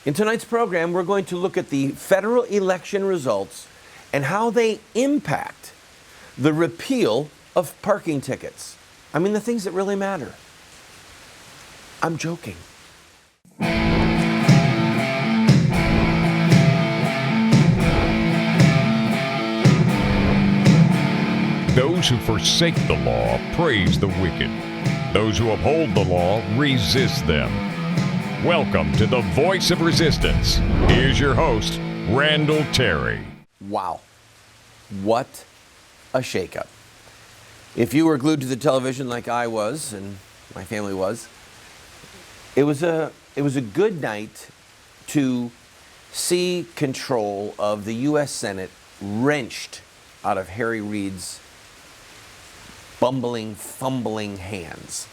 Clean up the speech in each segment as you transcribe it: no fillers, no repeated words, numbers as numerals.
In tonight's program, we're going to look at the federal election results and how they impact the repeal of parking tickets. I mean, the things that really matter. I'm joking. Those who forsake the law praise the wicked. Those who uphold the law resist them. Welcome to the Voice of Resistance. Here's your host, Randall Terry. Wow. What a shakeup. If you were glued to the television like I was and my family was, it was a good night to see control of the U.S. Senate wrenched out of Harry Reid's bumbling, fumbling hands.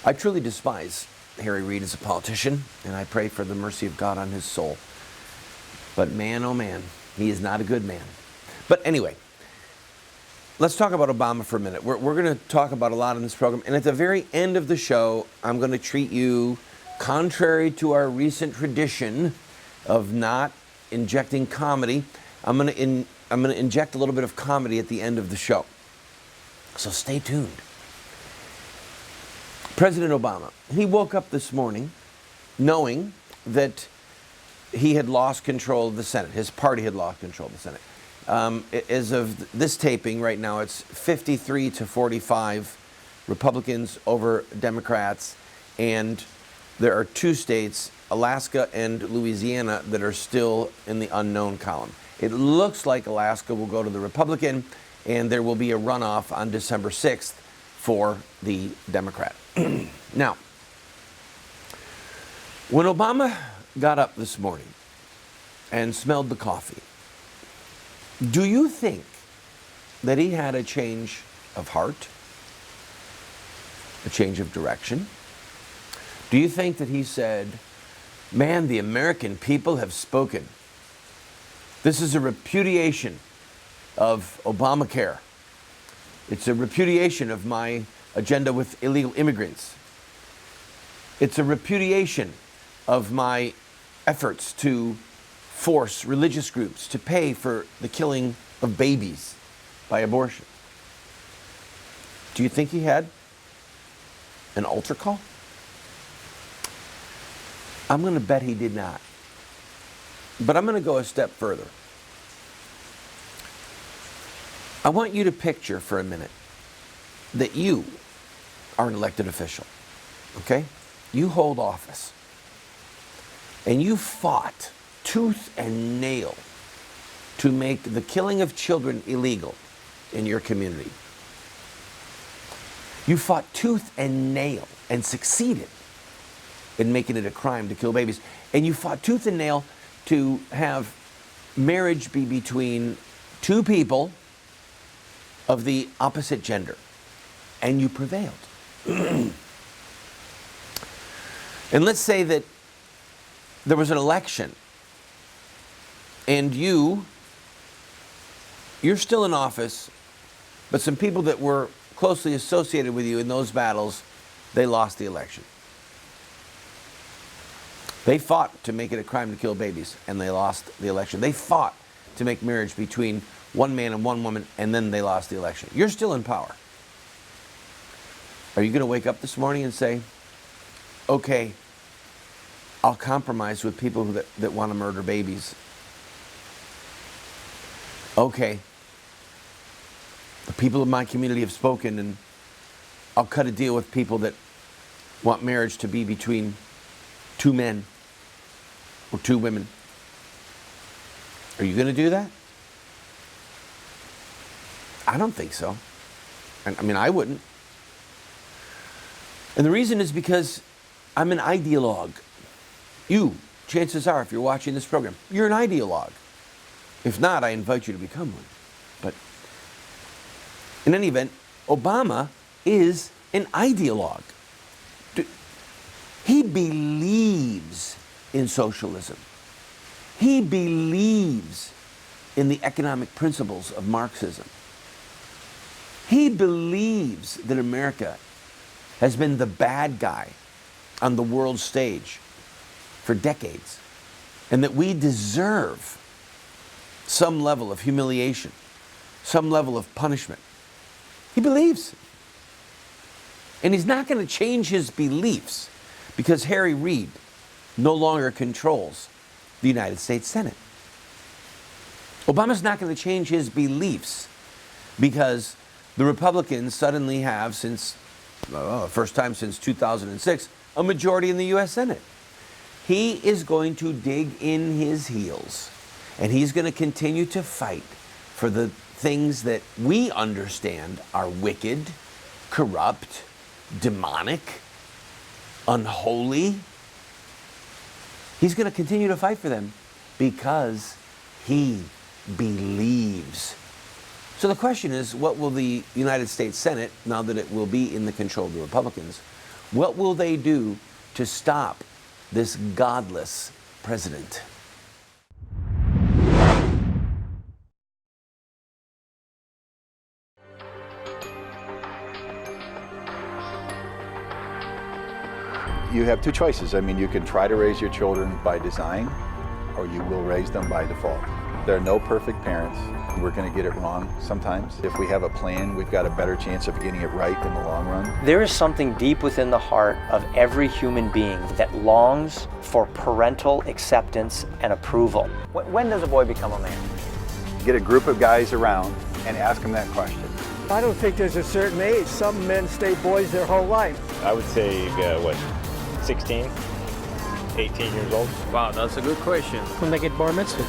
I truly despise Harry Reid as a politician, and I pray for the mercy of God on his soul. But man, oh man, he is not a good man. But anyway, let's talk about Obama for a minute. We're going to talk about a lot in this program, and at the very end of the show, I'm going to treat you, contrary to our recent tradition of not injecting comedy, I'm going to inject a little bit of comedy at the end of the show. So stay tuned. President Obama, he woke up this morning knowing that he had lost control of the Senate. His party had lost control of the Senate. As of this taping right now, it's 53 to 45 Republicans over Democrats, and there are two states, Alaska and Louisiana, that are still in the unknown column. It looks like Alaska will go to the Republican, and there will be a runoff on December 6th for the Democrat. Now, when Obama got up this morning and smelled the coffee, do you think that he had a change of heart, a change of direction? Do you think that he said, man, the American people have spoken. This is a repudiation of Obamacare. It's a repudiation of my agenda with illegal immigrants. It's a repudiation of my efforts to force religious groups to pay for the killing of babies by abortion. Do you think he had an altar call? I'm going to bet he did not. But I'm going to go a step further. I want you to picture for a minute that you are an elected official, okay? You hold office, and you fought tooth and nail to make the killing of children illegal in your community. You fought tooth and nail and succeeded in making it a crime to kill babies. And you fought tooth and nail to have marriage be between two people of the opposite gender. And you prevailed. And let's say that there was an election and you're still in office, but some people that were closely associated with you in those battles, they lost the election. They fought to make it a crime to kill babies, and they lost the election. They fought to make marriage between one man and one woman, and then they lost the election. You're still in power. Are you going to wake up this morning and say, okay, I'll compromise with people that want to murder babies? Okay, the people of my community have spoken, and I'll cut a deal with people that want marriage to be between two men or two women. Are you going to do that? I don't think so. I mean, I wouldn't. And the reason is because I'm an ideologue. You, chances are, if you're watching this program, you're an ideologue. If not, I invite you to become one. But in any event, Obama is an ideologue. He believes in socialism. He believes in the economic principles of Marxism. He believes that America has been the bad guy on the world stage for decades, and that we deserve some level of humiliation, some level of punishment. He believes. And he's not going to change his beliefs because Harry Reid no longer controls the United States Senate. Obama's not going to change his beliefs because the Republicans suddenly have, since first time since 2006, a majority in the U.S. Senate. He is going to dig in his heels, and he's going to continue to fight for the things that we understand are wicked, corrupt, demonic, unholy. He's going to continue to fight for them because he believes. So the question is, what will the United States Senate, now that it will be in the control of the Republicans, what will they do to stop this godless president? You have two choices. I mean, you can try to raise your children by design, or you will raise them by default. There are no perfect parents. We're going to get it wrong sometimes. If we have a plan, we've got a better chance of getting it right in the long run. There is something deep within the heart of every human being that longs for parental acceptance and approval. When does a boy become a man? Get a group of guys around and ask them that question. I don't think there's a certain age. Some men stay boys their whole life. I would say, 16, 18 years old. Wow, that's a good question. When they get bar mitzvah.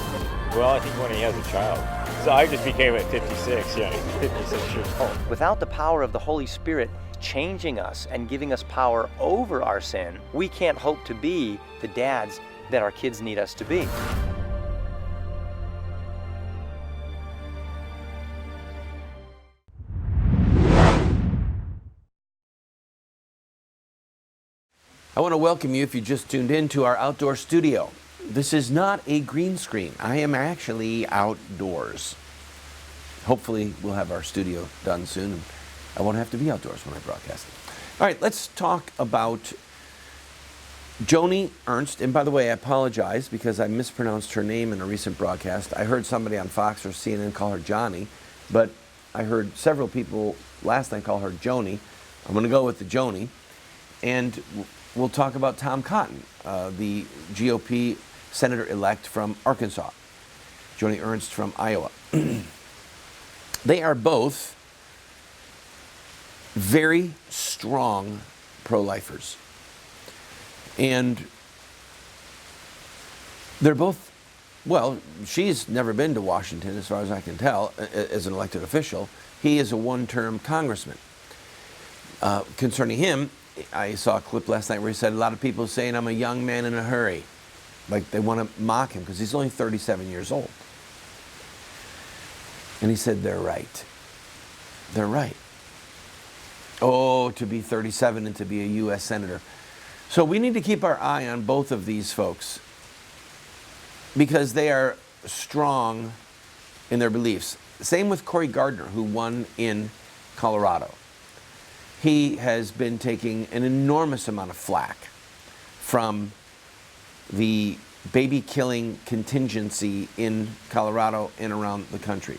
Well, I think when he has a child. So I just became at 56, 56 years old. Without the power of the Holy Spirit changing us and giving us power over our sin, we can't hope to be the dads that our kids need us to be. I want to welcome you if you just tuned in to our outdoor studio. This is not a green screen. I am actually outdoors. Hopefully we'll have our studio done soon and I won't have to be outdoors when I broadcast. All right, let's talk about Joni Ernst. And by the way, I apologize because I mispronounced her name in a recent broadcast. I heard somebody on Fox or CNN call her Johnny, but I heard several people last night call her Joni. I'm going to go with the Joni. And we'll talk about Tom Cotton, the GOP senator-elect from Arkansas, Joni Ernst from Iowa. They are both very strong pro-lifers. And they're both, well, she's never been to Washington, as far as I can tell, as an elected official. He is a one-term congressman. Concerning him, I saw a clip last night where he said a lot of people saying I'm a young man in a hurry. Like they want to mock him because he's only 37 years old. And he said, they're right. They're right. Oh, to be 37 and to be a U.S. Senator. So we need to keep our eye on both of these folks because they are strong in their beliefs. Same with Cory Gardner, who won in Colorado. He has been taking an enormous amount of flack from the baby killing contingency in Colorado and around the country.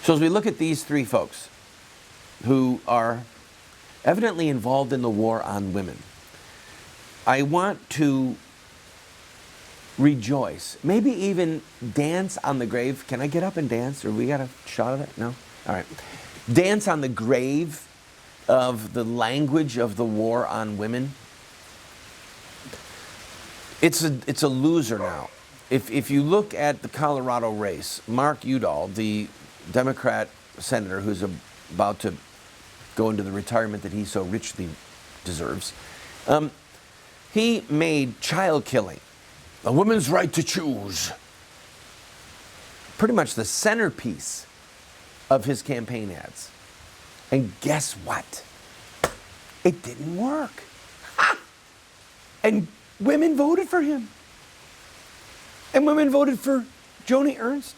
So as we look at these three folks who are evidently involved in the war on women, I want to rejoice, maybe even dance on the grave. Can I get up and dance? Or we got a shot of it? No? All right. Dance on the grave of the language of the war on women. It's a loser now. If you look at the Colorado race, Mark Udall, the Democrat senator who's about to go into the retirement that he so richly deserves, he made child killing, a woman's right to choose, pretty much the centerpiece of his campaign ads. And guess what? It didn't work. Ha! And women voted for him. And women voted for Joni Ernst.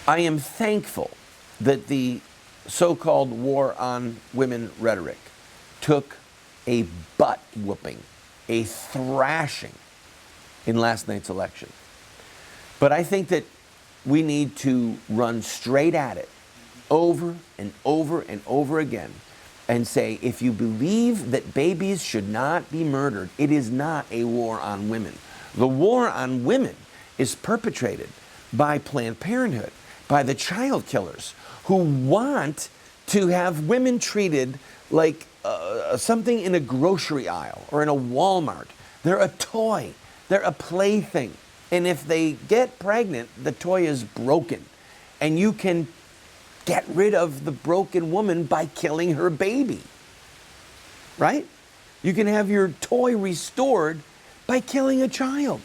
I am thankful that the so-called war on women rhetoric took a butt whooping, a thrashing in last night's election. But I think that we need to run straight at it over and over and over again and say, if you believe that babies should not be murdered, it is not a war on women. The war on women is perpetrated by Planned Parenthood, by the child killers who want to have women treated like something in a grocery aisle or in a Walmart. They're a toy. They're a plaything. And if they get pregnant, the toy is broken. And you can get rid of the broken woman by killing her baby. Right? You can have your toy restored by killing a child.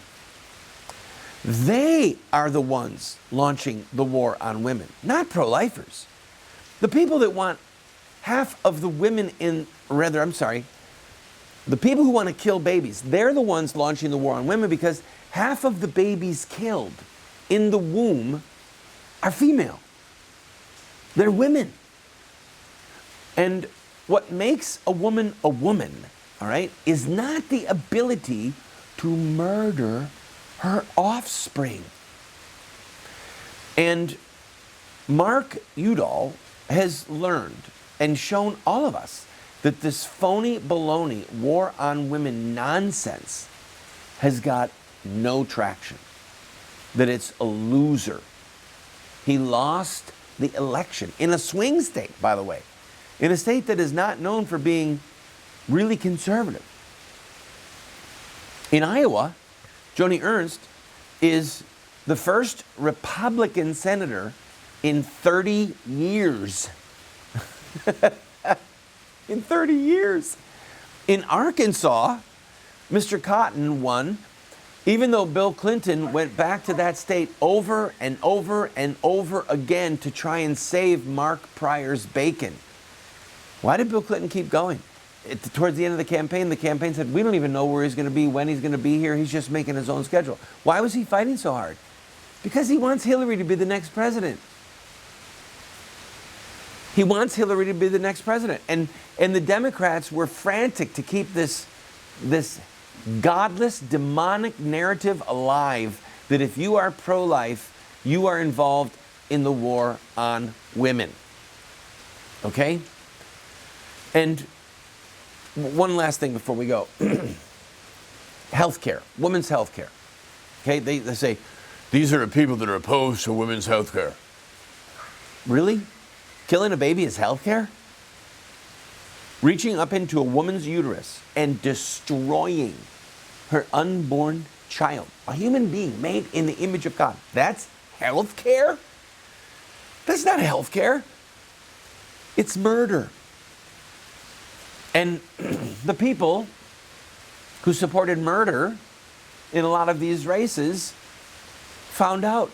They are the ones launching the war on women, not pro-lifers. The people that want half of the women the people who want to kill babies, they're the ones launching the war on women because half of the babies killed in the womb are female. They're women. And what makes a woman, all right, is not the ability to murder her offspring. And Mark Udall has learned and shown all of us that this phony baloney war on women nonsense has got no traction, that it's a loser. He lost the election in a swing state, by the way, in a state that is not known for being really conservative. In Iowa, Joni Ernst is the first Republican senator in 30 years. In 30 years. In Arkansas, Mr. Cotton won, even though Bill Clinton went back to that state over and over and over again to try and save Mark Pryor's bacon. Why did Bill Clinton keep going? Towards the end of the campaign said, we don't even know where he's going to be, when he's going to be here. He's just making his own schedule. Why was he fighting so hard? Because he wants Hillary to be the next president. He wants Hillary to be the next president. And the Democrats were frantic to keep this godless, demonic narrative alive that if you are pro-life, you are involved in the war on women. Okay? And one last thing before we go. Healthcare, women's healthcare. Okay, they say, these are the people that are opposed to women's healthcare. Really? Killing a baby is healthcare? Reaching up into a woman's uterus and destroying her unborn child, a human being made in the image of God. That's healthcare? That's not healthcare. It's murder. And the people who supported murder in a lot of these races found out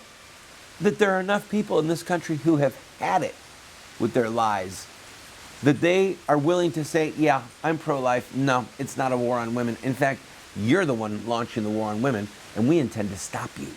that there are enough people in this country who have had it with their lies, that they are willing to say, yeah, I'm pro-life. No, it's not a war on women. In fact, you're the one launching the war on women, and we intend to stop you.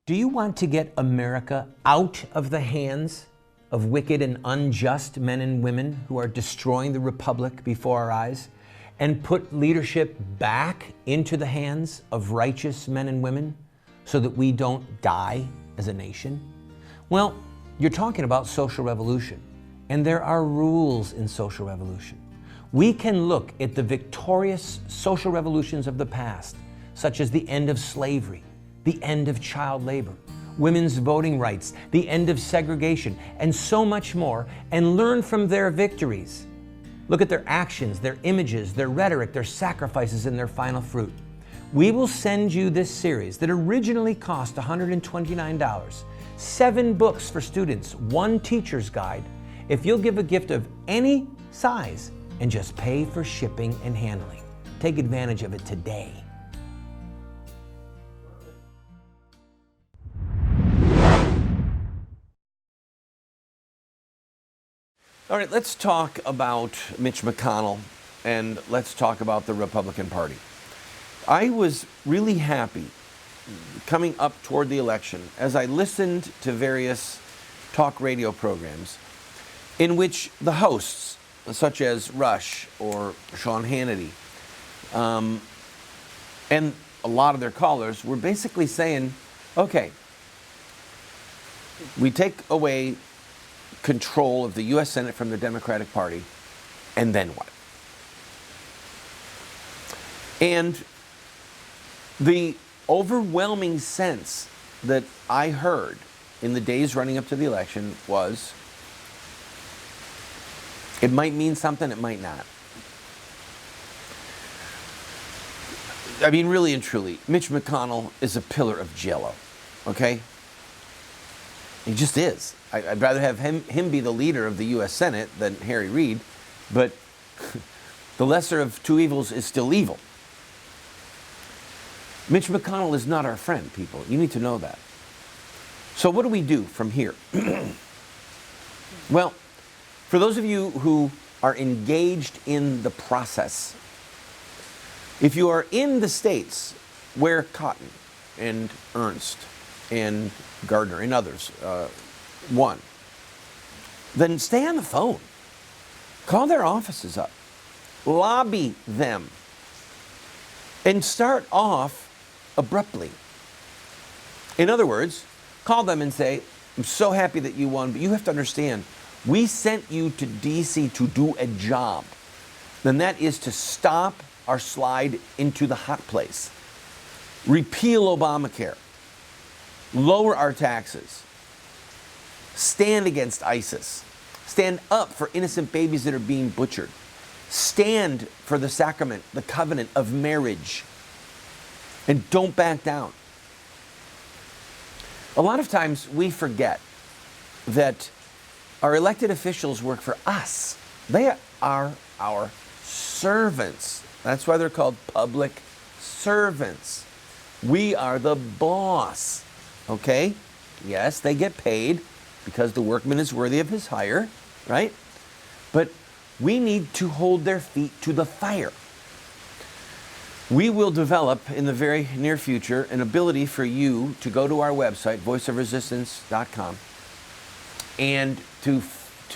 Do you want to get America out of the hands of wicked and unjust men and women who are destroying the republic before our eyes, and put leadership back into the hands of righteous men and women so that we don't die as a nation? Well, you're talking about social revolution, and there are rules in social revolution. We can look at the victorious social revolutions of the past, such as the end of slavery, the end of child labor, women's voting rights, the end of segregation, and so much more, and learn from their victories. Look at their actions, their images, their rhetoric, their sacrifices, and their final fruit. We will send you this series that originally cost $129, 7 books for students, 1 teacher's guide, if you'll give a gift of any size and just pay for shipping and handling. Take advantage of it today. All right, let's talk about Mitch McConnell and let's talk about the Republican Party. I was really happy coming up toward the election as I listened to various talk radio programs in which the hosts, such as Rush or Sean Hannity, and a lot of their callers were basically saying, okay, we take away control of the U.S. Senate from the Democratic Party, and then what? And the overwhelming sense that I heard in the days running up to the election was, it might mean something, it might not. I mean, really and truly, Mitch McConnell is a pillar of jello, okay? He just is. I'd rather have him be the leader of the U.S. Senate than Harry Reid, but the lesser of two evils is still evil. Mitch McConnell is not our friend, people. You need to know that. So what do we do from here? Well, for those of you who are engaged in the process, if you are in the states where Cotton and Ernst and Gardner and others won, then stay on the phone. Call their offices up. Lobby them. And start off abruptly. In other words, call them and say, I'm so happy that you won, but you have to understand, we sent you to D.C. to do a job. Then that is to stop our slide into the hot place. Repeal Obamacare. Lower our taxes. Stand against ISIS. Stand up for innocent babies that are being butchered. Stand for the sacrament, the covenant of marriage. And don't back down. A lot of times we forget that our elected officials work for us. They are our servants. That's why they're called public servants. We are the boss. Okay? Yes, they get paid because the workman is worthy of his hire, right? But we need to hold their feet to the fire. We will develop in the very near future an ability for you to go to our website, voiceofresistance.com, and to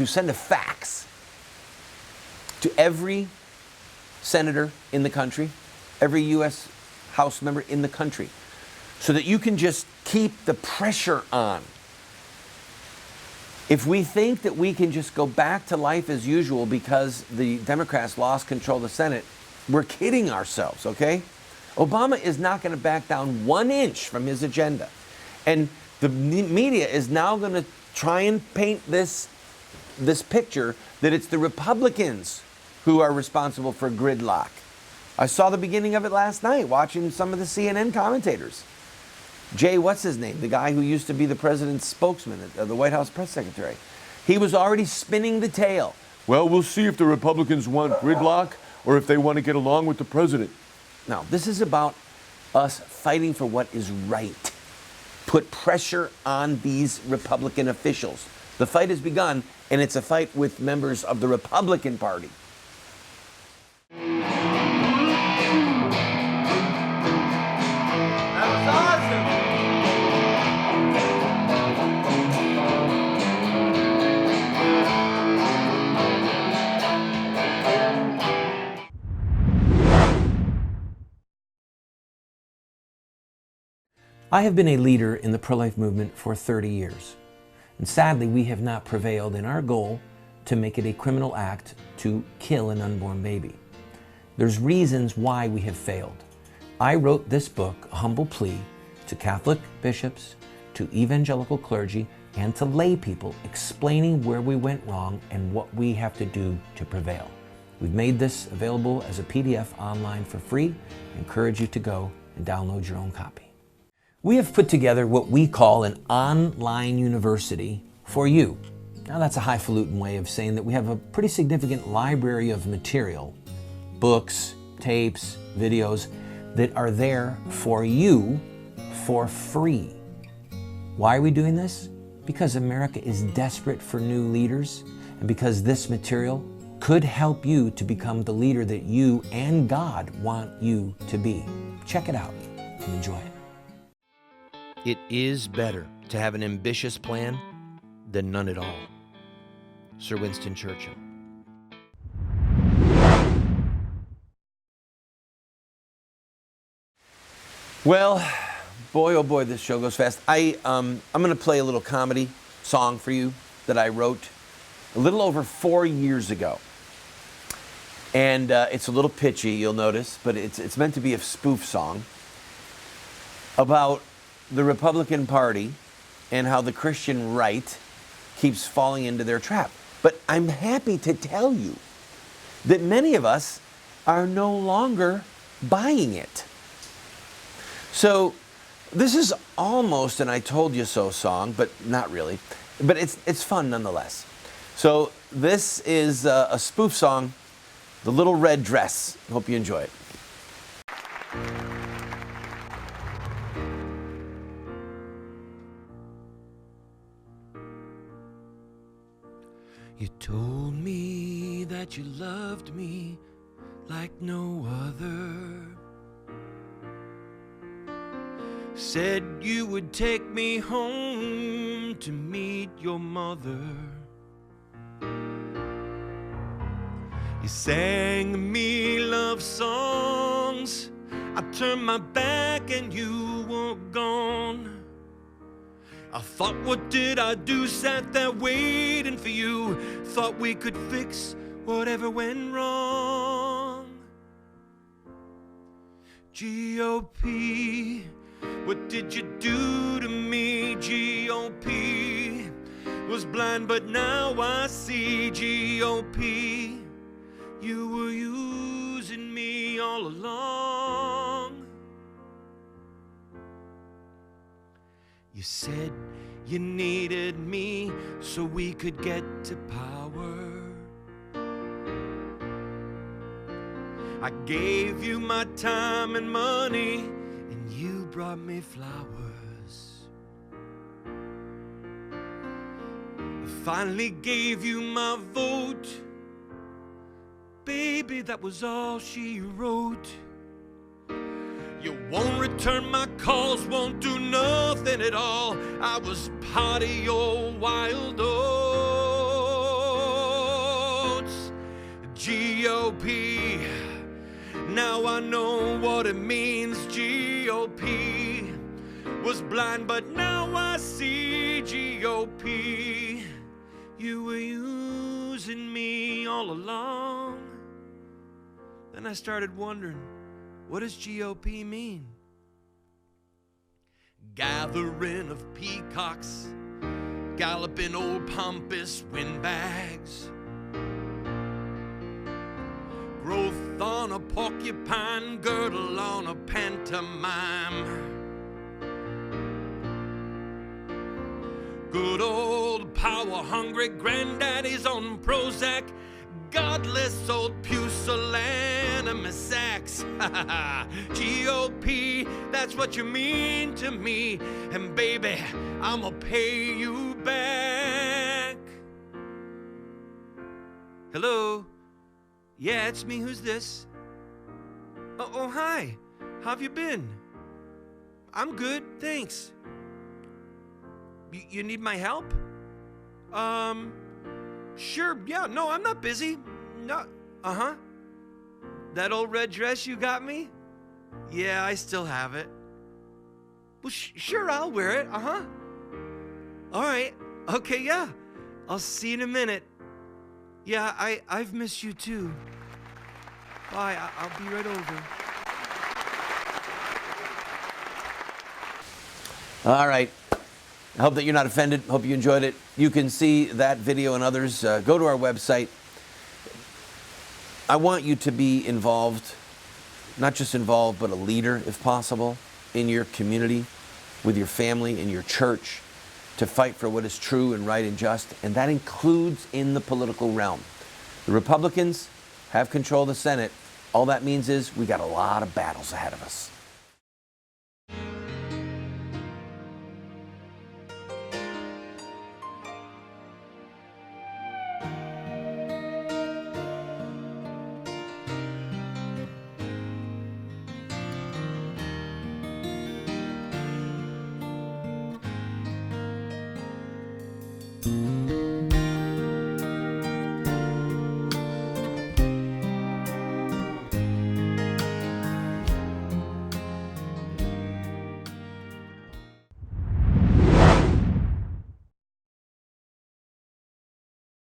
send a fax to every senator in the country, every U.S. House member in the country, so that you can just keep the pressure on. If we think that we can just go back to life as usual because the Democrats lost control of the Senate, we're kidding ourselves, okay? Obama is not going to back down 1 inch from his agenda. And the media is now going to try and paint this picture that it's the Republicans who are responsible for gridlock. I saw the beginning of it last night watching some of the CNN commentators. Jay, what's his name? The guy who used to be the president's spokesman, the White House press secretary. He was already spinning the tale. Well, we'll see if the Republicans want gridlock or if they want to get along with the president. Now, this is about us fighting for what is right. Put pressure on these Republican officials. The fight has begun, and it's a fight with members of the Republican Party. I have been a leader in the pro-life movement for 30 years. And sadly, we have not prevailed in our goal to make it a criminal act to kill an unborn baby. There's reasons why we have failed. I wrote this book, A Humble Plea, to Catholic bishops, to evangelical clergy, and to lay people, explaining where we went wrong and what we have to do to prevail. We've made this available as a PDF online for free. I encourage you to go and download your own copy. We have put together what we call an online university for you. Now that's a highfalutin way of saying that we have a pretty significant library of material, books, tapes, videos that are there for you for free. Why are we doing this? Because America is desperate for new leaders and because this material could help you to become the leader that you and God want you to be. Check it out and enjoy it. It is better to have an ambitious plan than none at all. Sir Winston Churchill. Well, boy, oh boy, this show goes fast. I'm going to play a little comedy song for you that I wrote a little over 4 years ago. And it's a little pitchy, you'll notice, but it's meant to be a spoof song about the Republican Party and how the Christian right keeps falling into their trap. But I'm happy to tell you that many of us are no longer buying it. So this is almost an I told you so song, but not really. But it's fun nonetheless. So this is a spoof song, The Little Red Dress. Hope you enjoy it. You told me that you loved me like no other. Said you would take me home to meet your mother. You sang me love songs. I turned my back and you were gone. I thought, what did I do? Sat there waiting for you. Thought we could fix whatever went wrong. GOP, what did you do to me? GOP, was blind but now I see. GOP, you were using me all along. You said you needed me so we could get to power. I gave you my time and money, and you brought me flowers. I finally gave you my vote. Baby, that was all she wrote. You won't return my calls, won't do nothing at all. I was part of your wild oats. GOP, now I know what it means. GOP, was blind but now I see. GOP, you were using me all along. Then I started wondering, what does GOP mean? Gathering of peacocks, galloping old pompous windbags, growth on a porcupine, girdle on a pantomime. Good old power-hungry granddaddies on Prozac, godless old pusillanimous sacks. GOP, that's what you mean to me. And baby, I'ma pay you back. Hello? Yeah, it's me. Who's this? Oh, hi. How have you been? I'm good, thanks. You need my help? Sure, yeah, no, I'm not busy. No, That old red dress you got me? Yeah, I still have it. Well, sure, I'll wear it, All right, okay, yeah. I'll see you in a minute. Yeah, I've missed you too. Bye, I'll be right over. All right. I hope that you're not offended. Hope you enjoyed it. You can see that video and others. Go to our website. I want you to be involved, not just involved, but a leader, if possible, in your community, with your family, in your church, to fight for what is true and right and just, and that includes in the political realm. The Republicans have control of the Senate. All that means is we got a lot of battles ahead of us.